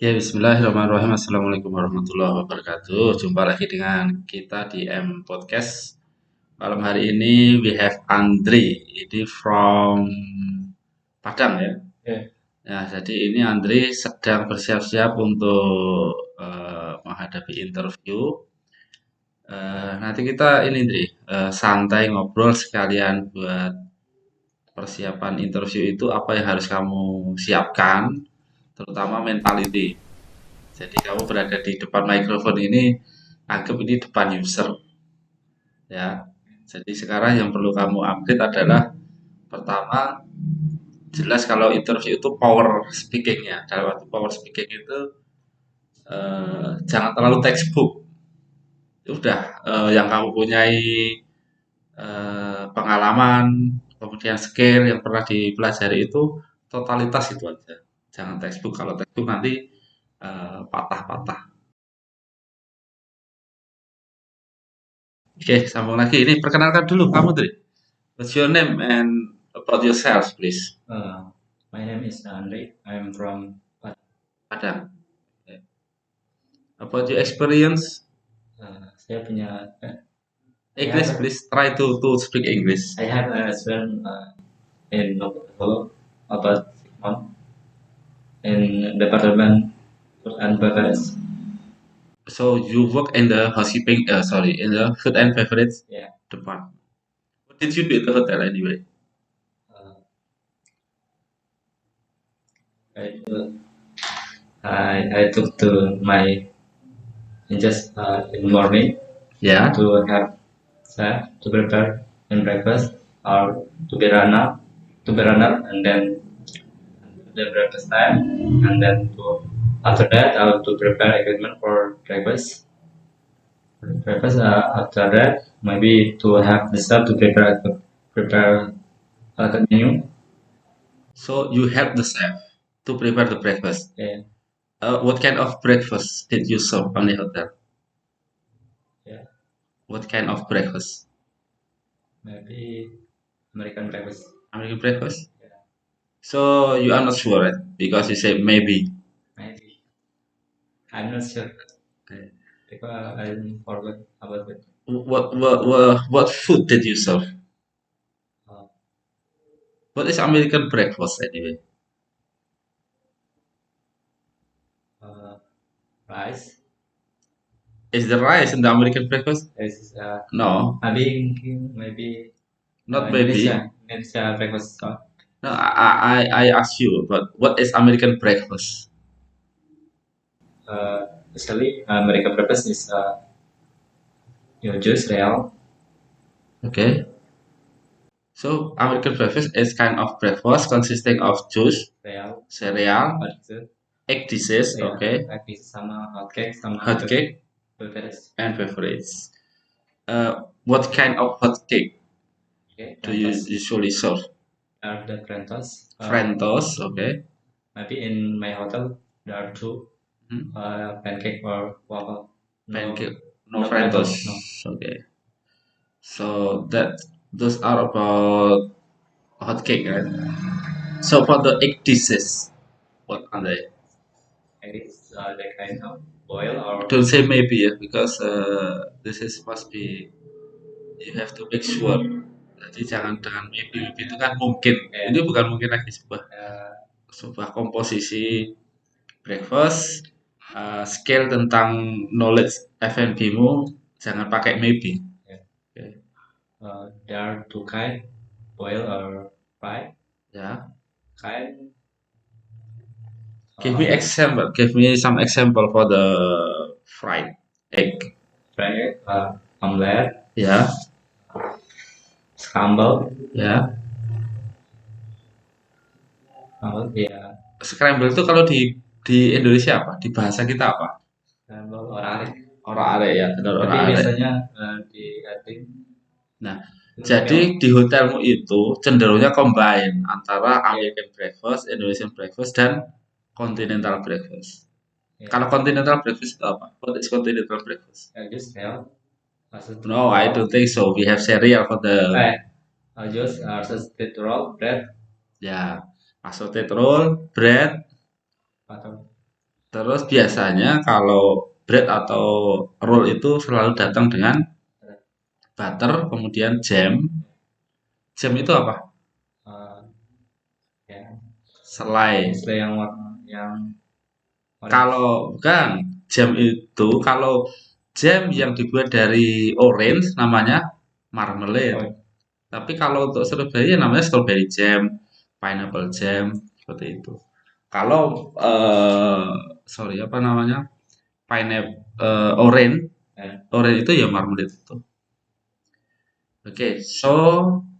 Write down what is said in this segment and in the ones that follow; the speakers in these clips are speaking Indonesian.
Ya, bismillahirrahmanirrahim. Assalamualaikum warahmatullahi wabarakatuh. Jumpa lagi dengan kita di M Podcast. Malam hari ini we have Andri. Ini from Padang ya. Ya, Ya, jadi ini Andri sedang bersiap-siap untuk menghadapi interview. Nanti kita ini Andri, santai ngobrol sekalian buat persiapan interview itu apa yang harus kamu siapkan, terutama mentality. Jadi kamu berada di depan mikrofon ini, anggap ini depan user, ya. Jadi sekarang yang perlu kamu update adalah pertama, jelas kalau interview itu power speakingnya. Dalam arti power speaking itu jangan terlalu textbook. Udah yang kamu punyai pengalaman, kemudian skill yang pernah dipelajari itu totalitas itu aja. Jangan textbook. Kalau textbook nanti patah-patah. Oke, sambung lagi. Ini perkenalkan dulu kamu, Tri. What's your name and about yourself, please? my name is Andre. I am from Padang. Okay. About your experience, saya punya English, please. Try to speak English. I have a experience in Novotel about 6 months in department food and beverage. So you work in the housekeeping, sorry, in the food and beverage Yeah. department. What did you do at the hotel anyway? Uh, I, I took to my just in the morning Yeah. to have to prepare in breakfast or to be runner and then the breakfast time and then after that I have to prepare equipment for breakfast. After that maybe to have the staff to prepare the menu. So you help the chef to prepare the breakfast. Yeah. What kind of breakfast did you serve on the hotel? Yeah. What kind of breakfast? Maybe American breakfast. American breakfast? Yeah. So you are not sure, right? Because you say maybe. Maybe. I'm not sure. Okay. Because I forgot about it. What food did you serve? Uh, What is American breakfast anyway? Rice. Is the rice in the American breakfast? Is No, maybe not maybe. Indonesia breakfast. No, I ask you, but what is American breakfast? Actually, American breakfast is your juice real. Okay. So American breakfast is kind of breakfast consisting of juice, Real. cereal, Juice. egg dishes, Yeah, okay, egg dishes sama hot cake sama hot cake, beverage. and beverage. What kind of hot cake Okay, do you usually serve? are the Frentos. Frentos, okay. Maybe in my hotel there are two pancake or waffle. Pancake, no no Frentos. Frentos, no. Okay. So those are about hot cake, right? So for the egg dishes, what are they? It is the kind of boil or Don't say maybe ya, because this is must be you have to make sure. Jadi jangan dengan maybe itu kan mungkin. Ini bukan mungkin lagi sebuah komposisi breakfast, skill tentang knowledge F&B-mu jangan pakai maybe. Yeah. Okay. There are two kind, boil or fry. Yeah. Kind. Give me example. Give me some example for the fried egg. Fried egg, omelette. Yeah. Scramble. Yeah. Yeah. Scramble itu kalau di Indonesia apa? Di bahasa kita apa? Scramble oralik. Oralik ya, benar Tapi oralik. biasanya di adding. Nah, jadi di hotelmu itu cenderungnya combine antara American breakfast, Indonesian breakfast, dan continental breakfast. Yeah. Kalau continental breakfast itu apa? What is continental breakfast? Just cereal. No, I don't think so. We have cereal for the. Just roasted roll bread. Yeah, assorted roll, bread, Atau Terus biasanya kalau bread atau roll itu selalu datang dengan butter, kemudian jam. Jam itu apa? uh, ya Selai. istilah yang warna yang orange. Kalau bukan jam itu, kalau jam yang dibuat dari orange namanya marmalade. Oh, Tapi kalau untuk strawberry ya namanya strawberry jam, pineapple jam, seperti itu. Kalau sorry apa namanya? Pineapple orange, ya. orange itu ya marmalade itu. Oke, so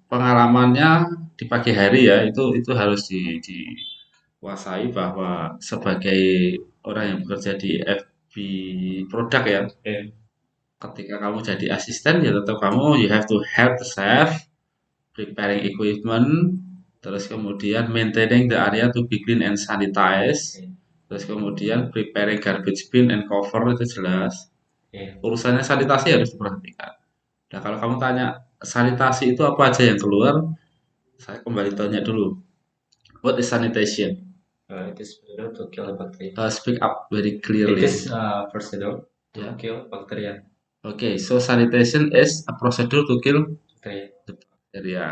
pengalamannya di pagi hari ya itu harus dikuasai bahwa sebagai orang yang bekerja di FB produk ya, Okay. ketika kamu jadi asisten ya tetap kamu you have to help the chef preparing equipment, terus kemudian maintaining the area to be clean and sanitized, Okay. terus kemudian preparing garbage bin and cover itu jelas. Okay. Urusannya sanitasi harus diperhatikan. Nah, kalau kamu tanya sanitasi itu apa aja yang keluar, saya kembali tanya dulu. What is sanitation? It is procedure to kill bacteria. Speak up very It clearly. is procedure to Yeah. kill bacteria. Okay, so sanitation is a procedure to kill Bacteria. the bacteria.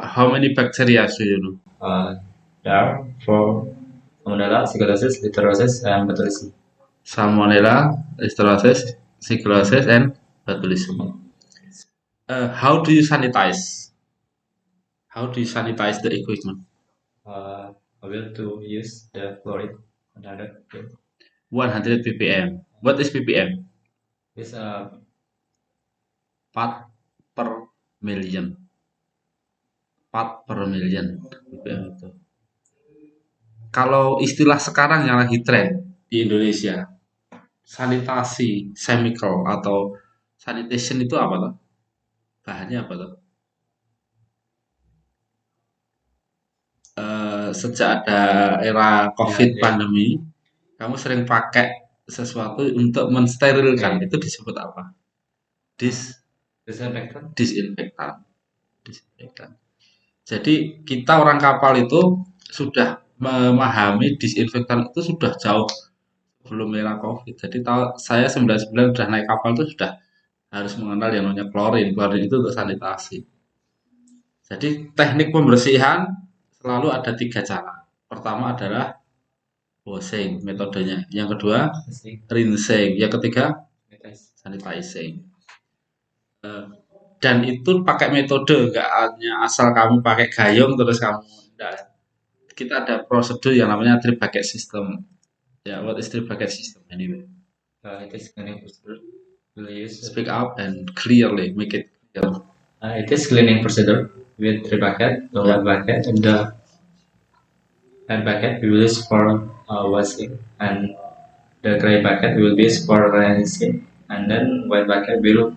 How many bacteria do you know? Uh, there are four: Salmonella, Shigellosis, Listeriosis, and Botulism. Salmonella, Listeriosis, Shigellosis, and botulism. How do you sanitize? How do you sanitize the equipment? I will to use the fluoride another thing. 100 ppm. What is ppm? This Part per million. Part per million ppm itu. Kalau istilah sekarang yang lagi tren di Indonesia, sanitasi chemical atau sanitation itu apa tuh? Bahannya apa tuh? Sejak ada era yeah, COVID yeah. pandemi, kamu sering pakai sesuatu untuk mensterilkan. Okay. Itu disebut apa? Dis Disinfectant. disinfektan. Disinfektan. Jadi kita orang kapal itu sudah memahami disinfektan itu sudah jauh sebelum era COVID. Jadi saya 99 sudah naik kapal itu sudah harus mengenal yang namanya klorin. Klorin itu untuk sanitasi. Jadi teknik pembersihan selalu ada tiga cara. Pertama adalah washing metodenya. Yang kedua Mesti rinsing. Yang ketiga sanitize. sanitizing. Eh, dan itu pakai metode, nggak hanya asal kamu pakai gayung terus kamu enggak. Kita ada prosedur yang namanya three bucket system. Ya, what is three bucket system anyway? It is cleaning procedure. We'll use Speak up and clearly make it clear. it is cleaning procedure with three bucket. The Yeah. one bucket and the red bucket we will use for washing, and the gray bucket will be used for rinsing, and then white bucket will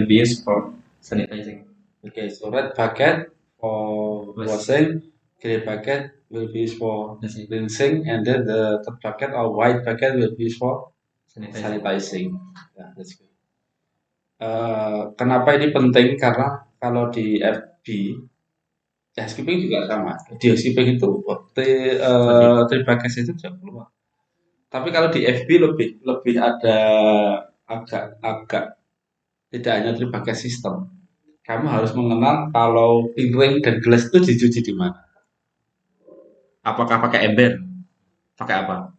be used for sanitizing. Okay, so red bucket for washing, grey bucket will be used for rinsing, and then the third bucket or white bucket will be used for Sanitizing. sanitizing. Yeah, that's good. Kenapa ini penting? Karena kalau di FB, ya housekeeping juga sama. Di housekeeping itu terima kasih itu tidak keluar. Tapi kalau di FB lebih lebih ada agak tidak hanya terima kasih sistem. Kamu harus mengenal kalau piring dan gelas itu dicuci di mana. Apakah pakai ember? Pakai apa?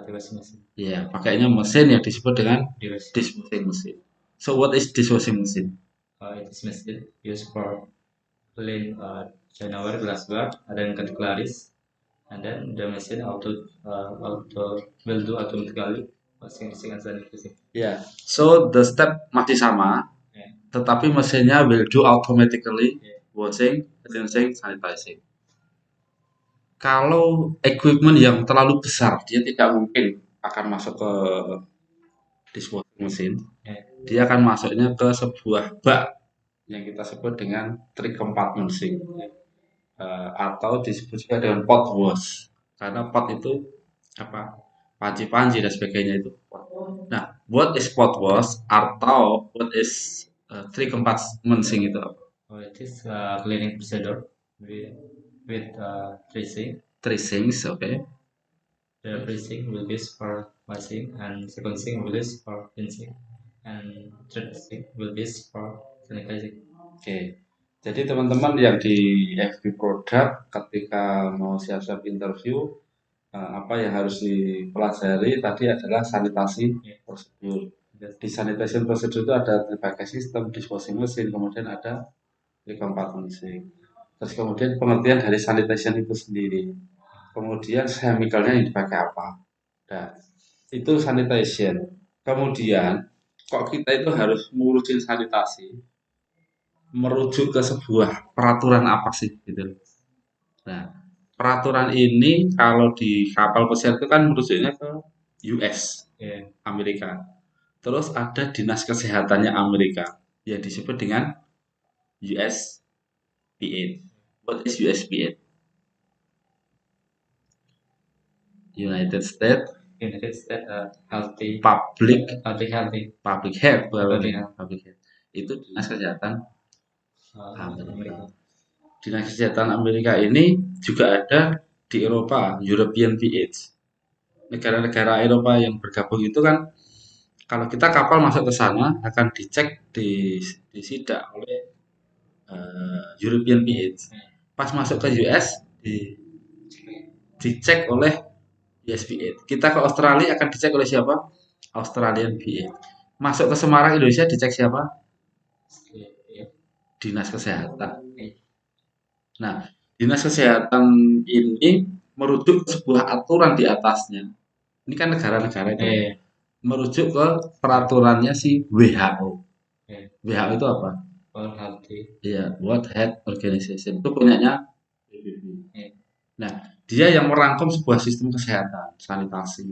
Di washing machine. Ya, pakainya mesin yang disebut dengan Dishwashing. dishwashing machine. So what is dishwashing machine? It is machine used for clean china-ware, glassware, and then cutleries, and then the machine will do automatically washing, rinsing, and sanitizing. Ya, so the step masih sama, Yeah. tetapi mesinnya will do automatically Yeah. washing, rinsing, sanitizing. Kalau equipment yang terlalu besar, dia tidak mungkin akan masuk ke dishwashing machine. Yeah. Dia akan masuknya ke sebuah bak yang kita sebut dengan three compartment sink. Atau disebut juga dengan pot wash. Karena pot itu apa? Panci-panci dan sebagainya itu. Nah, what is pot wash atau what is three compartment sink itu apa? It is cleaning procedure with tracing. Three sinks, oke. Okay. The first thing will be for washing, and second thing will be for rinsing, and third thing will be for sanitizing. Oke. Jadi teman-teman yang di FB Product ketika mau siap-siap interview, apa yang harus dipelajari tadi adalah sanitasi Yeah. prosedur. That's Di sanitation prosedur itu ada berbagai sistem, disposing mesin, kemudian ada recompartmenting. Terus kemudian pengertian dari sanitation itu sendiri. Kemudian chemicalnya yang dipakai apa. Nah, itu sanitation. Kemudian, kok kita itu harus ngurusin sanitasi, merujuk ke sebuah peraturan apa sih gitu. Nah, peraturan ini kalau di kapal pesiar itu kan merujuknya ke US, yeah. Amerika. Terus ada dinas kesehatannya Amerika yang disebut dengan USPA. What is USPA? United States United States healthy Public healthy Public Health, Public Health. Public Health. Itu dinas kesehatan Amerika. Amerika. Dinas kesehatan Amerika ini juga ada di Eropa, European PH. Negara-negara Eropa yang bergabung itu kan kalau kita kapal masuk ke sana akan dicek disidak oleh European PH. Pas masuk ke US dicek oleh USPA. Kita ke Australia akan dicek oleh siapa? Australian PH. Masuk ke Semarang Indonesia dicek siapa? Yeah. Dinas Kesehatan. Nah, Dinas Kesehatan ini merujuk ke sebuah aturan di atasnya. Ini kan negara-negara itu. Yeah. Merujuk ke peraturannya si WHO. Yeah. WHO itu apa? World Healthy. Iya, World Health Organization. Itu punyanya PBB. Yeah. Nah, dia yang merangkum sebuah sistem kesehatan, sanitasi.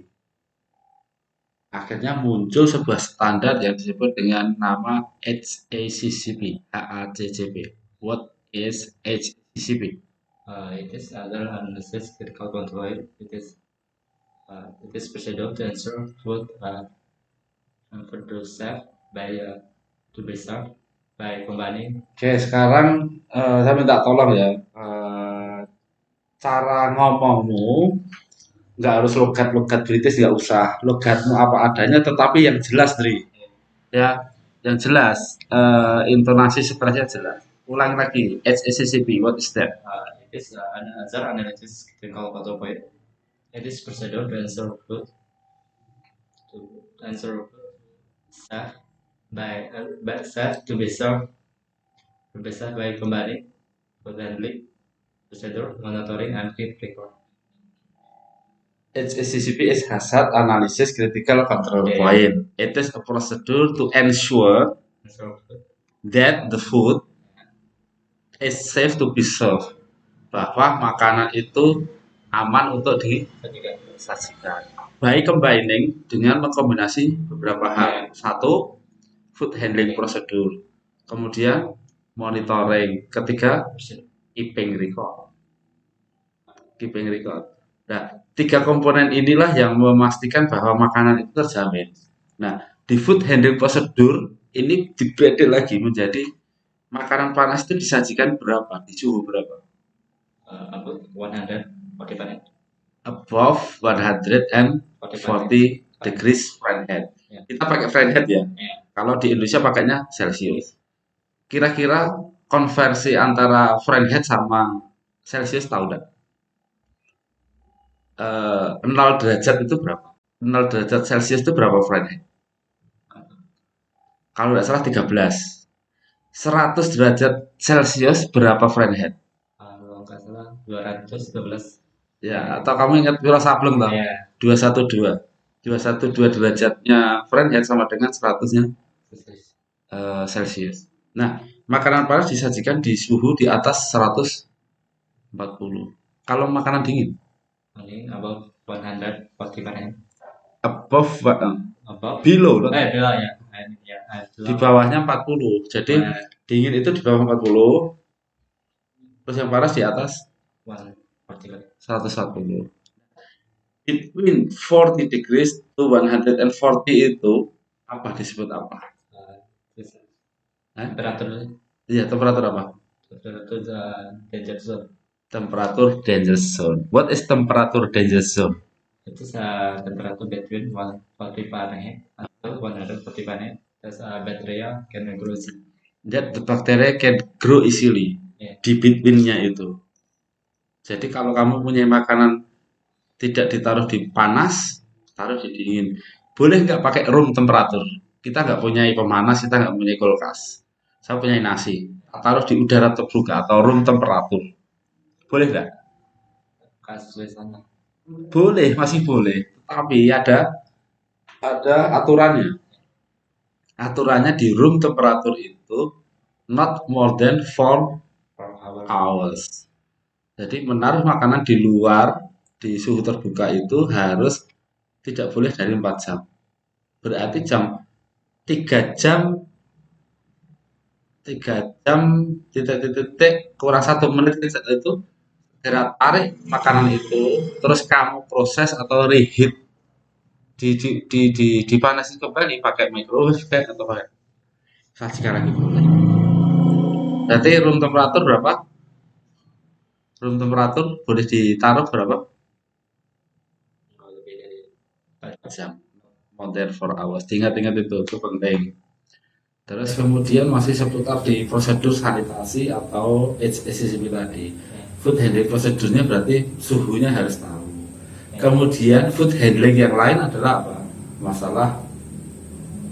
Akhirnya muncul sebuah standar yang disebut dengan nama HACCP. HACCP. What is HACCP? It is other analysis critical control. It is procedure to ensure food and produce safe by to be served by combining. Oke, sekarang saya minta tolong ya. Cara ngomongmu nggak harus logat-logat British, nggak usah. Logatmu apa adanya, tetapi yang jelas, Dri. Ya, yang jelas. Intonasi stresnya jelas. Ulang lagi. HACCP, what is that? It is another analysis critical control. It is procedure to ensure food safe by safe to be served by combining food handling procedure, monitoring, and keep record. HACCP is Hazard Analysis Critical Control Point. It is a procedure to ensure that the food is safe to be served. Bahwa makanan itu aman untuk disajikan. By combining dengan mengkombinasi beberapa hal. Satu, food handling procedure. Kemudian monitoring. Ketiga, keeping record. Nah, tiga komponen inilah yang memastikan bahwa makanan itu terjamin. Nah, di food handling procedure ini dibreak lagi menjadi makanan panas itu disajikan berapa, di suhu berapa? Above 140 Above 140 degrees Fahrenheit. Yeah. Kita pakai Fahrenheit ya. Yeah. Kalau di Indonesia pakainya Celsius. Kira-kira konversi antara Fahrenheit sama Celsius tahu nggak? 0 derajat itu berapa? 0 derajat Celsius itu berapa Fahrenheit? Kalau nggak salah 13. 100 derajat Celsius berapa Fahrenheit? Kalau nggak salah 212. Ya, atau kamu ingat Wiro Sableng toh? Yeah. 212. 212 derajatnya Fahrenheit sama dengan 100-nya Celsius. Nah, makanan panas disajikan di suhu di atas 140. Kalau makanan dingin? Above 140 Fahrenheit. Above below loh. Below ya. Di bawahnya 40. Jadi dingin itu di bawah 40. Terus yang panas di atas 140. Between 40 degrees to 140 itu apa disebut apa? Temperatur. Iya, temperatur apa? Temperatur danger zone. Temperatur danger zone. What is temperatur danger zone? It is a temperature between 140 Fahrenheit until 140 Fahrenheit. Thus, bacteria can grow easily. That the bacteria can grow easily Yeah. di between-nya itu. Jadi kalau kamu punya makanan tidak ditaruh di panas, taruh di dingin. Boleh nggak pakai room temperatur? Kita nggak punya pemanas, kita nggak punya kulkas. Saya punya nasi, taruh di udara terbuka atau room temperatur. Boleh nggak? Kasus sana. Boleh, masih boleh. Tapi ada aturannya. Aturannya di room temperatur itu not more than 4 For our hours. Jadi menaruh makanan di luar di suhu terbuka itu harus tidak boleh dari 4 jam. Berarti 3 jam 3 jam titik-titik kurang 1 menit itu segera tarik makanan itu terus kamu proses atau reheat dipanasin kembali pakai microwave kayak atau pakai saat sekarang itu. Berarti room temperatur berapa? Room temperatur boleh ditaruh berapa? lebih dari 4 jam. More than 4 hours. Ingat-ingat itu penting. Terus kemudian masih seputar di prosedur sanitasi atau HACCP tadi. Food handling prosedurnya berarti suhunya harus tahu. Kemudian food handling yang lain adalah apa? Masalah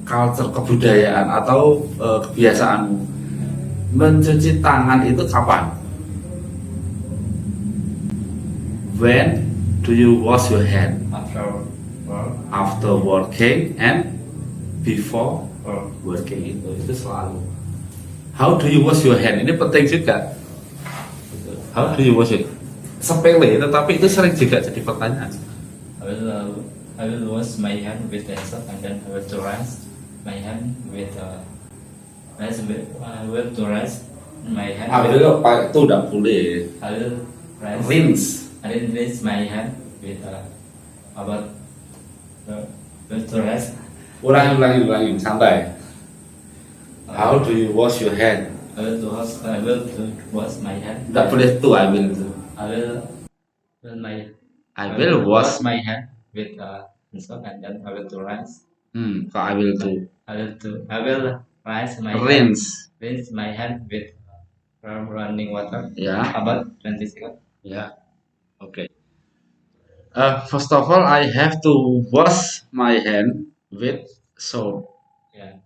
culture kebudayaan atau kebiasaanmu. Mencuci tangan itu kapan? When do you wash your hand? after work After working and before or working itu selalu. How do you wash your hand? Ini penting juga. How do you wash it? Sepele, tetapi itu sering juga jadi pertanyaan. I will wash my hand with the soap and then I will to rinse my hand with I will to rinse my hand. Itu tidak boleh. I will Rinse. I will rinse my hand with about will to rinse. Ulangi, santai. How do you wash your hand? I will to wash my hand. Tidak boleh tuh, I will. I I will wash. my hand with soap and then I will to rinse. Kok I will tuh. I will rinse my hand. Rinse my hand with running water. Ya, About 20 seconds. ya, oke. First of all, I have to wash my hand with soap. Yeah.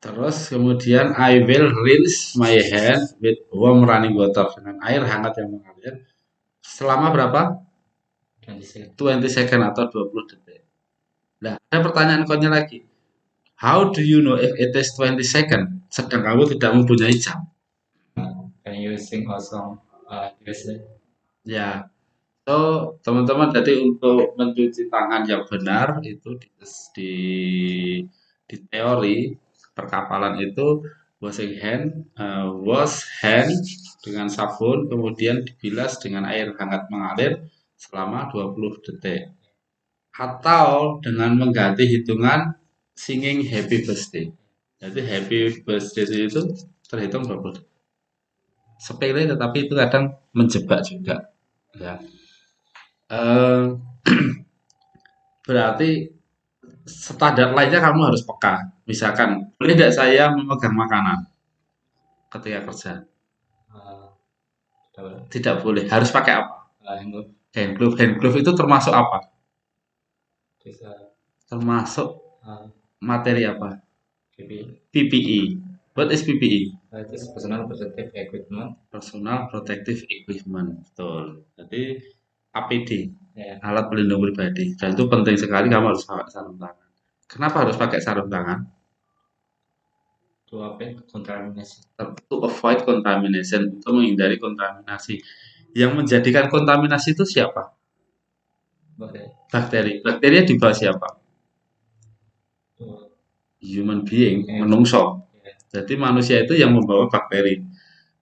Terus kemudian I will rinse my hand with warm running water dengan air hangat yang mengalir selama berapa? 20 seconds. 20 second atau 20 detik. Nah, ada pertanyaan kodnya lagi. How do you know if it is 20 second? Sedang kamu tidak mempunyai jam. Can you sing a song? USA? Ya, so teman-teman, jadi untuk mencuci tangan yang benar itu di, di teori perkapalan itu wash hand dengan sabun kemudian dibilas dengan air hangat mengalir selama 20 detik atau dengan mengganti hitungan singing happy birthday. Jadi happy birthday itu terhitung 20 detik. Sepele tetapi itu kadang menjebak juga ya. Berarti standar lainnya kamu harus peka. Misalkan, boleh tidak saya memegang makanan ketika kerja? Tidak boleh. Harus pakai apa? Hand glove. Hand glove itu termasuk apa? Termasuk materi apa? PPE. What is PPE? It is personal protective equipment. Personal protective equipment. Betul. Jadi APD. Yeah. Alat pelindung pribadi. Dan itu penting sekali kamu harus pakai sarung tangan. Kenapa harus pakai sarung tangan? To avoid contamination. To avoid contamination, untuk menghindari kontaminasi. Yang menjadikan kontaminasi itu siapa? Bakteri. Bakterinya di bawah siapa? Human being, menungso. Jadi manusia itu yang membawa bakteri.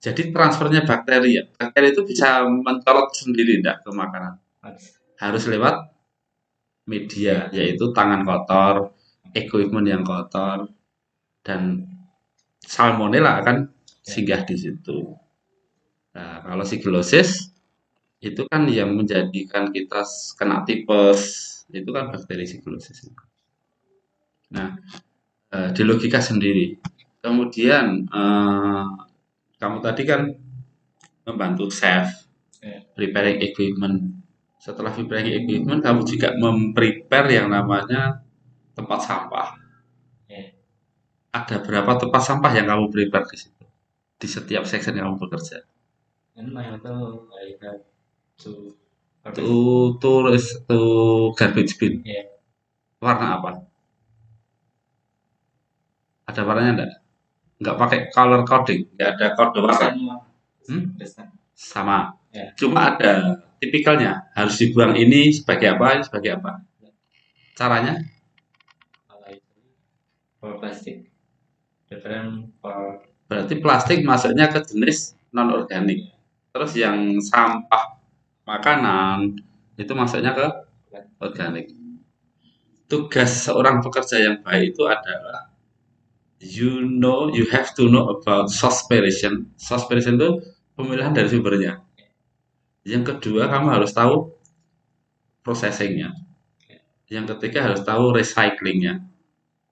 Jadi transfernya bakteri ya. Bakteri itu bisa mencolot sendiri enggak ke makanan. Harus lewat media, yaitu tangan kotor, equipment yang kotor, dan salmonella akan singgah di situ. Nah, kalau sigilosis itu kan yang menjadikan kita kena tipes, itu kan bakteri silosis. Nah, di logika sendiri. Kemudian kamu tadi kan membantu chef, Yeah. preparing equipment. Setelah preparing equipment, kamu juga memprepare yang namanya tempat sampah. Yeah. Ada berapa tempat sampah yang kamu prepare di situ? Di setiap section yang kamu bekerja. In my hotel, I have two To garbage bin. Yeah. Warna apa? Ada warnanya enggak? Enggak pakai color coding, enggak ada kode warna. Hmm? Sama. Yeah. Cuma ada tipikalnya. Harus dibuang ini sebagai apa, ini sebagai apa. Caranya? For plastic, different for Berarti plastik masuknya ke jenis non-organik. Terus yang sampah makanan itu masuknya ke organik. Tugas seorang pekerja yang baik itu adalah you have to know about source preparation. Source preparation itu pemilihan dari sumbernya. Yang kedua, kamu harus tahu processingnya. Yang ketiga, harus tahu recyclingnya.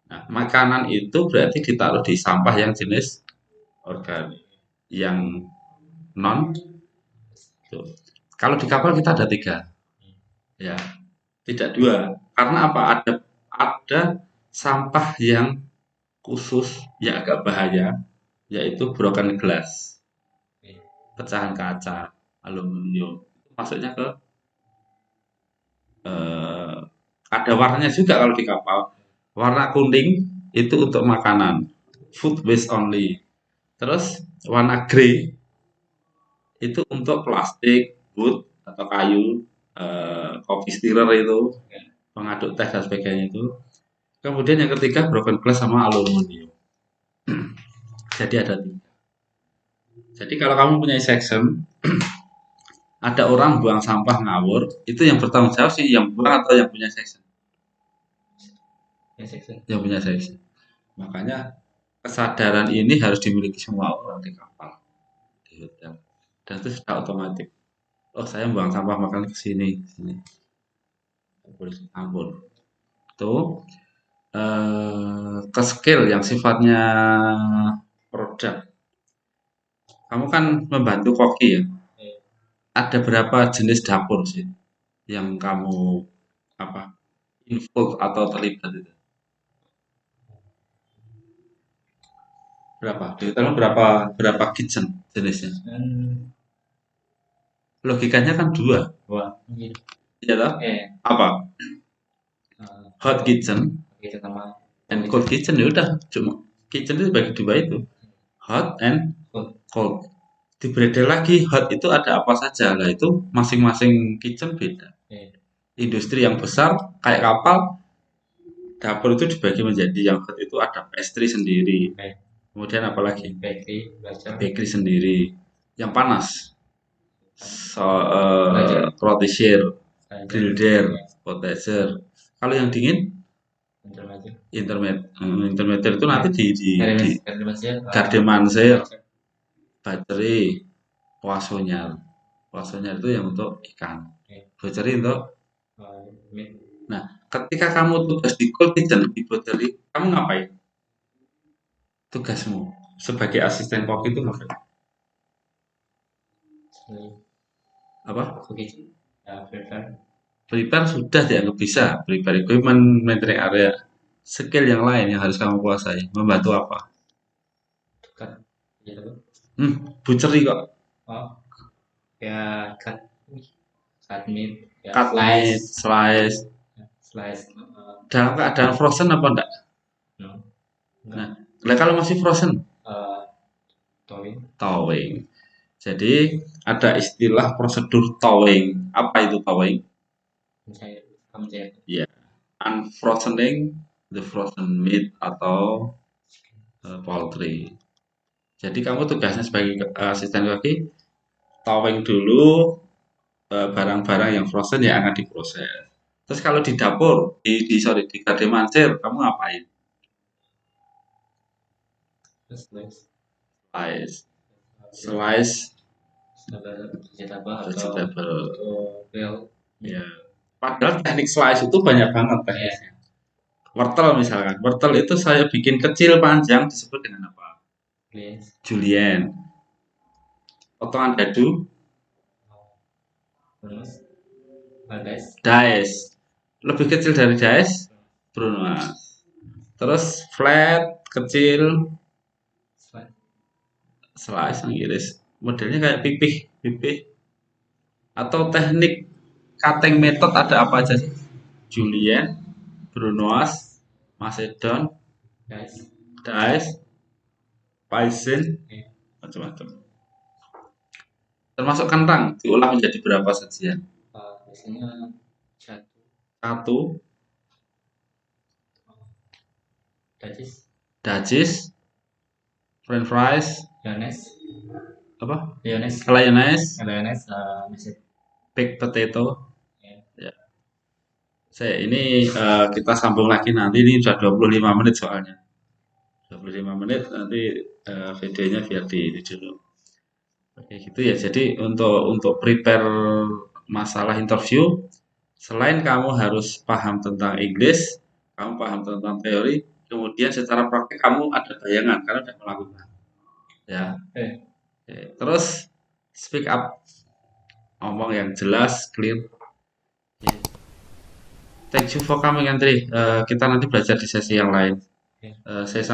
Nah, makanan itu berarti ditaruh di sampah yang jenis organik, yang non. Tuh. Kalau di kapal kita ada tiga, ya, tidak dua. Karena apa? Ada sampah yang khusus yang agak bahaya, yaitu broken glass, pecahan kaca, aluminium. Masuknya ke eh, ada warnanya juga kalau di kapal. Warna kuning itu untuk makanan, food waste only. Terus warna grey itu untuk plastik, wood atau kayu, kopi stirrer itu, pengaduk teh dan sebagainya itu. Kemudian yang ketiga broken glass sama aluminium. Jadi ada tiga. Jadi kalau kamu punya section, ada orang buang sampah ngawur, itu yang bertanggung jawab sih yang buang atau yang punya section? Yang punya section. Makanya kesadaran ini harus dimiliki semua orang di kapal, di hotel. Dan itu sudah otomatis. Oh, saya buang sampah makan ke sini, ke sini. Boleh ngawur. Itu ke skill yang sifatnya produk. Kamu kan membantu koki ya. Ada berapa jenis dapur sih yang kamu apa info atau terlibat itu? Berapa? Di hotel berapa kitchen jenisnya? Logikanya kan dua. Wah, Iya toh? Apa? Hot kitchen sama and cold kitchen ya udah cuma kitchen itu bagi dua itu. Hot and cold. Di bredel lagi hot itu ada apa saja lah itu masing-masing kitchen beda. Industri yang besar kayak kapal dapur itu dibagi menjadi yang hot itu ada pastry sendiri. Kemudian apalagi? Bakery sendiri. Yang panas. Rôtisserie, grilder, potager. Kalau yang dingin intermediate itu nanti di garde manger, battery, poissonnière. Poissonnière itu yang untuk ikan. Butchery untuk. Nah, ketika kamu tugas di cold kitchen di butchery, kamu ngapain? Tugasmu sebagai asisten koki itu ngapain? Apa? Prepare sudah dianggap bisa. Prepare equipment, maintenance area. Skill yang lain yang harus kamu kuasai. Membantu apa? Butchery kok. Ya, cut meat, Cut meat, slice. Dalam keadaan frozen apa enggak? Nah, kalau masih frozen? Thawing. Jadi ada istilah prosedur thawing. Apa itu thawing? Ya, unfrozening the frozen meat atau poultry. Jadi kamu tugasnya sebagai asisten koki, thawing dulu barang-barang yang frozen yang akan diproses. Terus kalau di dapur, di garde manger, kamu ngapain? Slice. vegetable atau vegetable. untuk grill. Ya. Padahal teknik slice itu banyak banget Ya, tekniknya. Wortel misalkan, wortel itu saya bikin kecil panjang disebut dengan apa? please. Julienne. Potongan dadu, Terus, guys. dice. Lebih kecil dari dice, brunoise. Terus flat, kecil, Slide. slice yang iris. Modelnya kayak pipih, pipih. Atau teknik cutting method ada apa aja sih? Julienne, brunoise, macedon, Guys. dice, Paisin, Oke. macam-macam. Termasuk kentang diolah menjadi berapa sajian? Biasanya satu Satu, dajis, dacis, french fries, mayonnaise, apa? mayonnaise, Mayonnaise, mayonnaise, masih. baked potato. Ya. Ya. Ini kita sambung lagi nanti, ini sudah 25 menit soalnya. 25 menit nanti videonya biar di dulu. Oke gitu ya. Jadi untuk prepare masalah interview, selain kamu harus paham tentang Inggris, kamu paham tentang teori, kemudian secara praktik kamu ada bayangan karena sudah melakukan. Ya. Oke. Terus speak up, ngomong yang jelas, clear. Oke. Thank you for coming, Andri. Kita nanti belajar di sesi yang lain. Oke. Saya